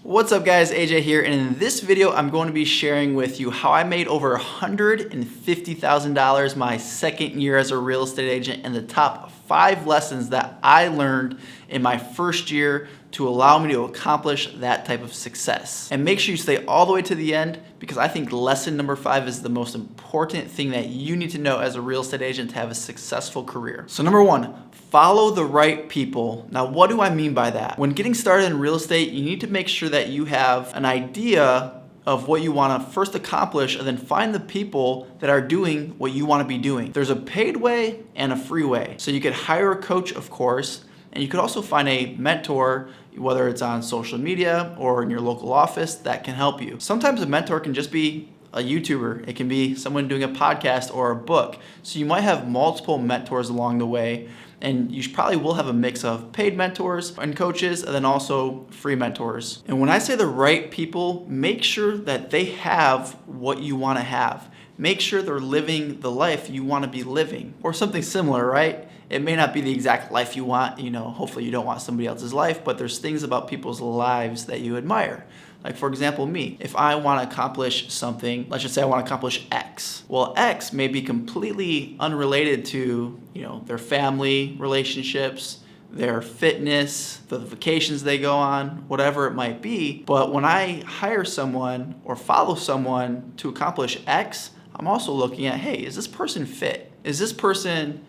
What's up guys, AJ here, and in this video I'm going to be sharing with you how I made over $150,000 my second year as a real estate agent and the top 5 lessons that I learned in my first year to allow me to accomplish that type of success. And make sure you stay all the way to the end because I think lesson number 5 is the most important thing that you need to know as a real estate agent to have a successful career. So number 1, follow the right people. Now, what do I mean by that? When getting started in real estate, you need to make sure that you have an idea of what you want to first accomplish and then find the people that are doing what you want to be doing. There's a paid way and a free way. So you could hire a coach, of course, and you could also find a mentor, whether it's on social media or in your local office, that can help you. Sometimes a mentor can just be a YouTuber. It can be someone doing a podcast or a book. So you might have multiple mentors along the way, and you probably will have a mix of paid mentors and coaches and then also free mentors. And when I say the right people, make sure that they have what you want to have. Make sure they're living the life you want to be living, or something similar, right? It may not be the exact life you want, hopefully you don't want somebody else's life, but there's things about people's lives that you admire. Like for example, me, if I want to accomplish something, let's just say I want to accomplish X. Well, X may be completely unrelated to, their family relationships, their fitness, the vacations they go on, whatever it might be. But when I hire someone or follow someone to accomplish X, I'm also looking at, hey, is this person fit? Is this person,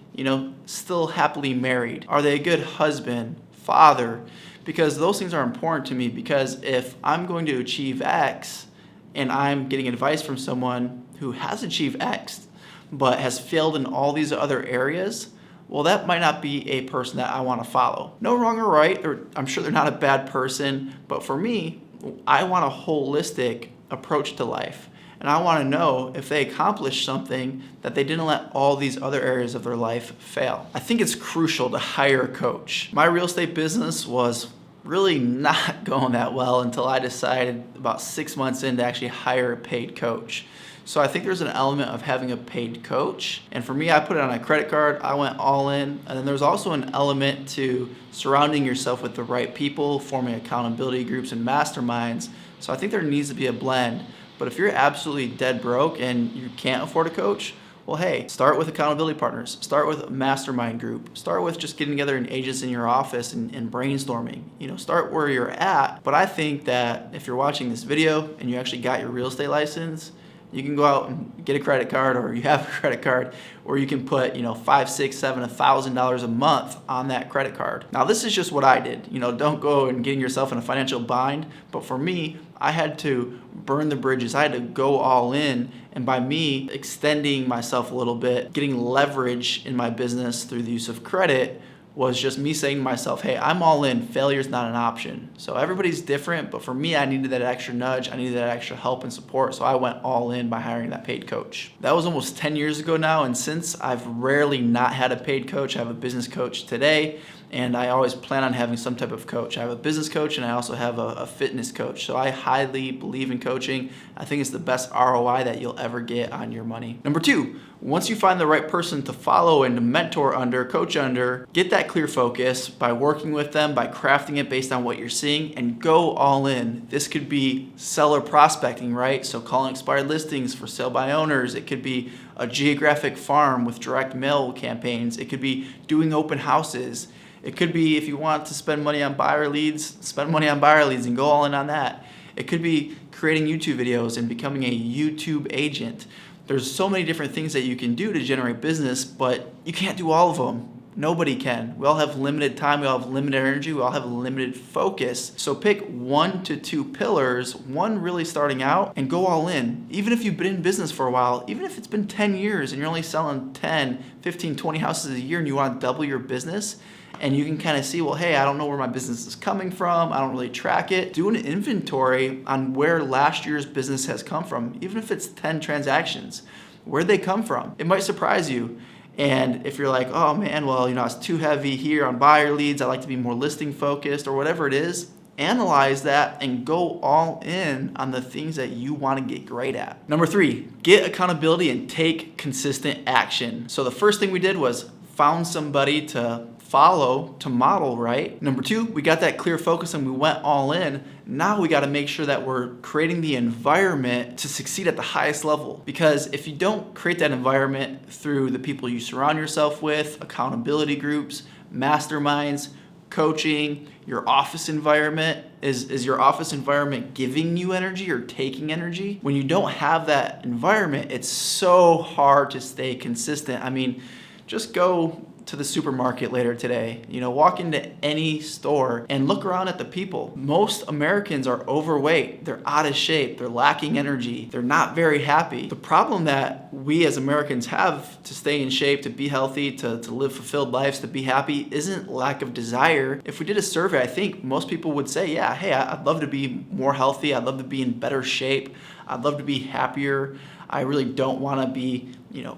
still happily married? Are they a good husband, father? Because those things are important to me, because if I'm going to achieve X and I'm getting advice from someone who has achieved X but has failed in all these other areas, well, that might not be a person that I want to follow. No wrong or right, or I'm sure they're not a bad person, but for me, I want a holistic approach to life. And I want to know if they accomplished something that they didn't let all these other areas of their life fail. I think it's crucial to hire a coach. My real estate business was really not going that well until I decided about 6 months in to actually hire a paid coach. So I think there's an element of having a paid coach. And for me, I put it on a credit card. I went all in. And then there's also an element to surrounding yourself with the right people, forming accountability groups and masterminds. So I think there needs to be a blend. But if you're absolutely dead broke and you can't afford a coach, well, hey, start with accountability partners. Start with a mastermind group. Start with just getting together in agents in your office and brainstorming. Start where you're at. But I think that if you're watching this video and you actually got your real estate license, you can go out and get a credit card, or you have a credit card, or you can put, $5, $6, $7, $1,000 a month on that credit card. Now, this is just what I did. Don't go and getting yourself in a financial bind. But for me, I had to burn the bridges. I had to go all in. And by me extending myself a little bit, getting leverage in my business through the use of credit, was just me saying to myself, hey, I'm all in. Failure's not an option. So everybody's different, but for me, I needed that extra nudge. I needed that extra help and support. So I went all in by hiring that paid coach. That was almost 10 years ago now. And since I've rarely not had a paid coach, I have a business coach today. And I always plan on having some type of coach. I have a business coach and I also have a fitness coach. So I highly believe in coaching. I think it's the best ROI that you'll ever get on your money. Number 2, once you find the right person to follow and to mentor under, coach under, get that clear focus by working with them, by crafting it based on what you're seeing, and go all in. This could be seller prospecting, right? So calling expired listings for sale by owners. It could be a geographic farm with direct mail campaigns. It could be doing open houses. It could be, if you want to spend money on buyer leads, spend money on buyer leads and go all in on that. It could be creating YouTube videos and becoming a YouTube agent. There's so many different things that you can do to generate business, but you can't do all of them. Nobody can. We all have limited time. We all have limited energy. We all have limited focus. So pick 1 to 2 pillars, one really starting out, and go all in. Even if you've been in business for a while, even if it's been 10 years and you're only selling 10, 15, 20 houses a year and you want to double your business, and you can kind of see, well, hey, I don't know where my business is coming from. I don't really track it. Do an inventory on where last year's business has come from, even if it's 10 transactions. Where'd they come from? It might surprise you. And if you're like, oh man, well, I was too heavy here on buyer leads. I like to be more listing focused, or whatever it is. Analyze that and go all in on the things that you want to get great at. Number 3, get accountability and take consistent action. So the first thing we did was found somebody to follow, to model, right? Number 2, we got that clear focus and we went all in. Now we got to make sure that we're creating the environment to succeed at the highest level. Because if you don't create that environment through the people you surround yourself with, accountability groups, masterminds, coaching, your office environment, is your office environment giving you energy or taking energy? When you don't have that environment, it's so hard to stay consistent. I mean, just go to the supermarket later today, walk into any store and look around at the people. Most Americans are overweight, they're out of shape, they're lacking energy, they're not very happy. The problem that we as Americans have to stay in shape, to be healthy, to live fulfilled lives, to be happy, isn't lack of desire. If we did a survey, I think most people would say, yeah, hey, I'd love to be more healthy, I'd love to be in better shape, I'd love to be happier. I really don't want to be,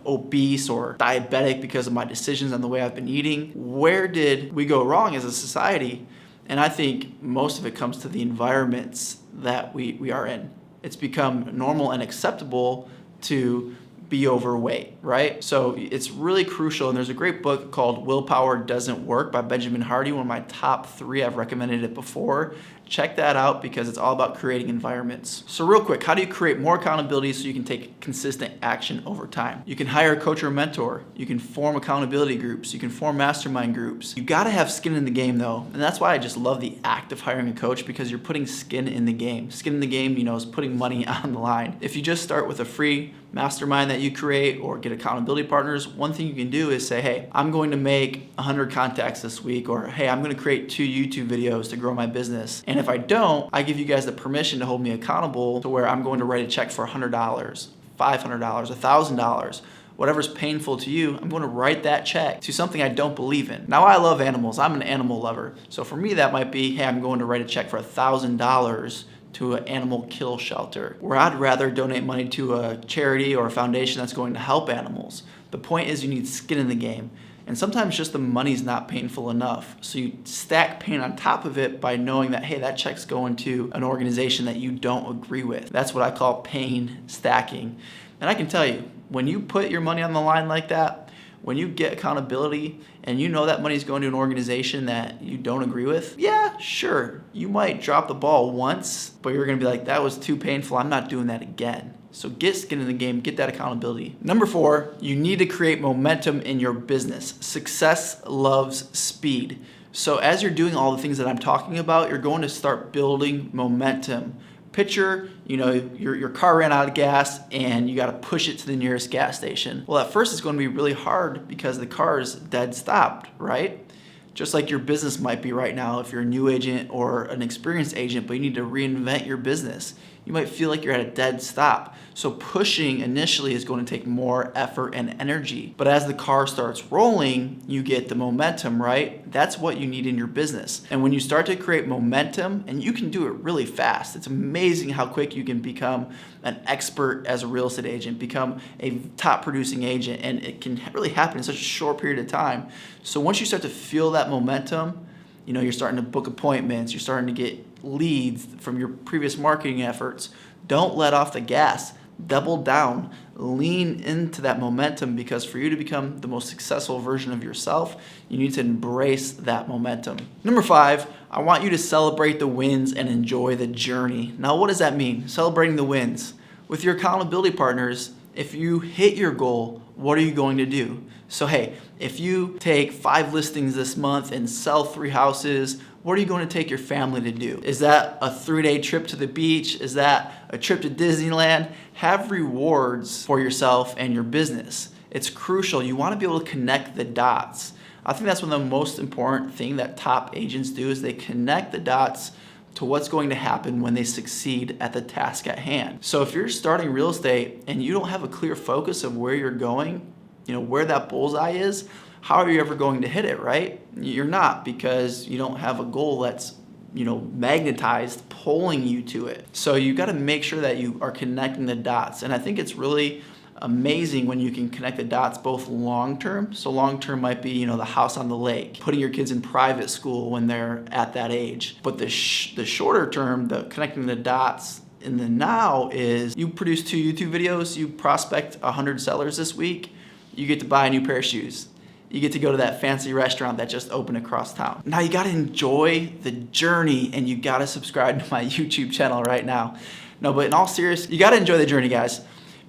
obese or diabetic because of my decisions and the way I've been eating. Where did we go wrong as a society? And I think most of it comes to the environments that we are in. It's become normal and acceptable to be overweight, right? So it's really crucial. And there's a great book called Willpower Doesn't Work by Benjamin Hardy, one of my top 3. I've recommended it before. Check that out because it's all about creating environments. So real quick, how do you create more accountability so you can take consistent action over time? You can hire a coach or mentor. You can form accountability groups. You can form mastermind groups. You gotta have skin in the game though. And that's why I just love the act of hiring a coach, because you're putting skin in the game. Skin in the game, is putting money on the line. If you just start with a free mastermind that you create or get accountability partners, one thing you can do is say, hey, I'm going to make 100 contacts this week, or hey, I'm going to create 2 YouTube videos to grow my business. And if I don't, I give you guys the permission to hold me accountable to where I'm going to write a check for $100, $500, $1,000. Whatever's painful to you, I'm going to write that check to something I don't believe in. Now, I love animals. I'm an animal lover. So for me, that might be, hey, I'm going to write a check for $1,000 to an animal kill shelter, where I'd rather donate money to a charity or a foundation that's going to help animals. The point is you need skin in the game. And sometimes just the money's not painful enough. So you stack pain on top of it by knowing that, hey, that check's going to an organization that you don't agree with. That's what I call pain stacking. And I can tell you, when you put your money on the line like that, when you get accountability and you know that money's going to an organization that you don't agree with, yeah, sure, you might drop the ball once, but you're gonna be like, that was too painful, I'm not doing that again. So get skin in the game, get that accountability. Number 4, you need to create momentum in your business. Success loves speed. So as you're doing all the things that I'm talking about, you're going to start building momentum. Picture, your car ran out of gas and you got to push it to the nearest gas station. Well, at first it's going to be really hard because the car is dead stopped, right? Just like your business might be right now if you're a new agent or an experienced agent, but you need to reinvent your business. You might feel like you're at a dead stop. So pushing initially is going to take more effort and energy. But as the car starts rolling, you get the momentum, right? That's what you need in your business. And when you start to create momentum, and you can do it really fast, it's amazing how quick you can become an expert as a real estate agent, become a top producing agent, and it can really happen in such a short period of time. So once you start to feel that momentum, you're starting to book appointments, you're starting to get leads from your previous marketing efforts. Don't let off the gas. Double down. Lean into that momentum, because for you to become the most successful version of yourself, you need to embrace that momentum. Number 5, I want you to celebrate the wins and enjoy the journey. Now, what does that mean? Celebrating the wins. With your accountability partners, if you hit your goal, what are you going to do? So hey, if you take 5 listings this month and sell 3 houses, what are you going to take your family to do? Is that a 3-day trip to the beach? Is that a trip to Disneyland? Have rewards for yourself and your business. It's crucial. You want to be able to connect the dots. I think that's one of the most important things that top agents do, is they connect the dots to what's going to happen when they succeed at the task at hand. So if you're starting real estate and you don't have a clear focus of where you're going, where that bullseye is, how are you ever going to hit it, right? You're not, because you don't have a goal that's, magnetized, pulling you to it. So you got to make sure that you are connecting the dots. And I think it's really amazing when you can connect the dots both long-term. So long-term might be, the house on the lake, putting your kids in private school when they're at that age. But the shorter term, the connecting the dots in the now is you produce 2 YouTube videos, you prospect 100 sellers this week, you get to buy a new pair of shoes. you get to go to that fancy restaurant that just opened across town. Now you gotta enjoy the journey, and you gotta subscribe to my YouTube channel right now. No, but in all seriousness, you gotta enjoy the journey, guys,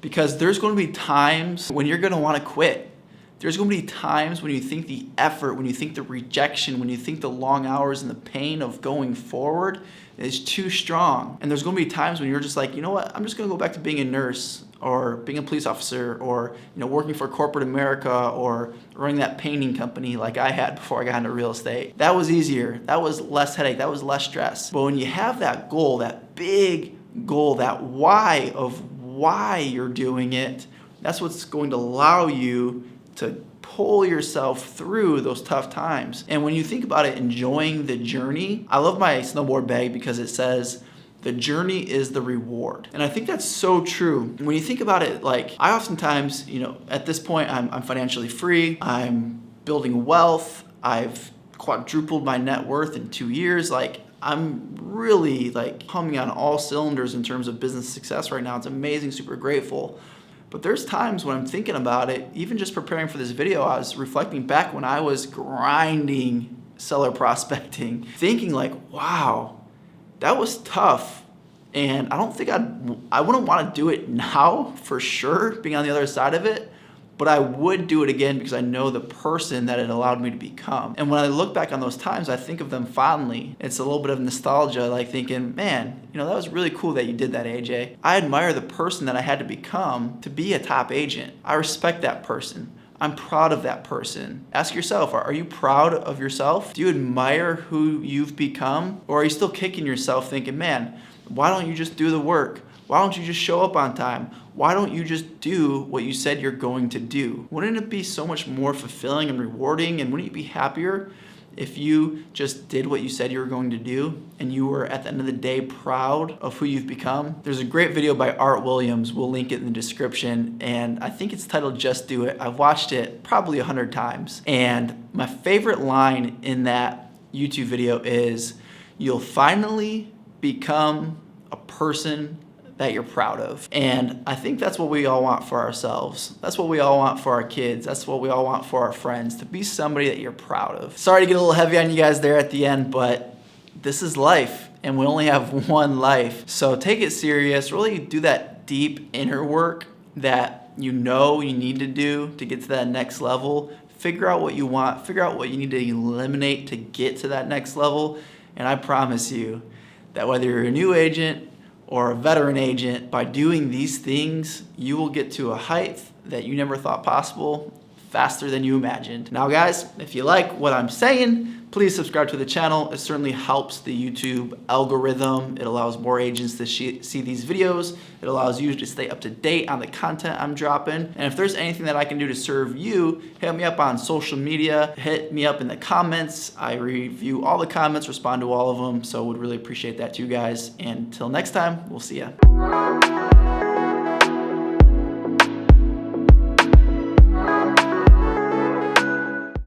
because there's gonna be times when you're gonna wanna quit. There's gonna be times when you think the effort, when you think the rejection, when you think the long hours and the pain of going forward is too strong. And there's gonna be times when you're just like, you know what, I'm just gonna go back to being a nurse or being a police officer or working for corporate America or running that painting company like I had before I got into real estate. That was easier. That was less headache. That was less stress. But when you have that goal, that big goal, that why of why you're doing it, that's what's going to allow you to pull yourself through those tough times. And when you think about it, enjoying the journey, I love my snowboard bag because it says, the journey is the reward. And I think that's so true. When you think about it, like I oftentimes, at this point, I'm financially free, I'm building wealth, I've quadrupled my net worth in 2 years. Like I'm really like humming on all cylinders in terms of business success right now. It's amazing, super grateful. But there's times when I'm thinking about it, even just preparing for this video, I was reflecting back when I was grinding seller prospecting, thinking like, wow, that was tough. And I don't think I wouldn't want to do it now for sure, being on the other side of it, but I would do it again because I know the person that it allowed me to become. And when I look back on those times, I think of them fondly. It's a little bit of nostalgia, like thinking, man, that was really cool that you did that, AJ. I admire the person that I had to become to be a top agent. I respect that person. I'm proud of that person. Ask yourself, are you proud of yourself? Do you admire who you've become? Or are you still kicking yourself thinking, man, why don't you just do the work? Why don't you just show up on time? Why don't you just do what you said you're going to do? Wouldn't it be so much more fulfilling and rewarding? And wouldn't you be happier if you just did what you said you were going to do and you were at the end of the day proud of who you've become? There's a great video by Art Williams. We'll link it in the description. And I think it's titled Just Do It. I've watched it probably 100 times. And my favorite line in that YouTube video is, you'll finally become a person that you're proud of. And I think that's what we all want for ourselves. That's what we all want for our kids. That's what we all want for our friends, to be somebody that you're proud of. Sorry to get a little heavy on you guys there at the end, but this is life and we only have one life. So take it serious, really do that deep inner work that you need to do to get to that next level. Figure out what you want, figure out what you need to eliminate to get to that next level. And I promise you that whether you're a new agent or a veteran agent, by doing these things, you will get to a height that you never thought possible faster than you imagined. Now guys, if you like what I'm saying, please subscribe to the channel. It certainly helps the YouTube algorithm. It allows more agents to see these videos. It allows you to stay up to date on the content I'm dropping. And if there's anything that I can do to serve you, hit me up on social media, hit me up in the comments. I review all the comments, respond to all of them. So would really appreciate that too, guys. And until next time, we'll see ya.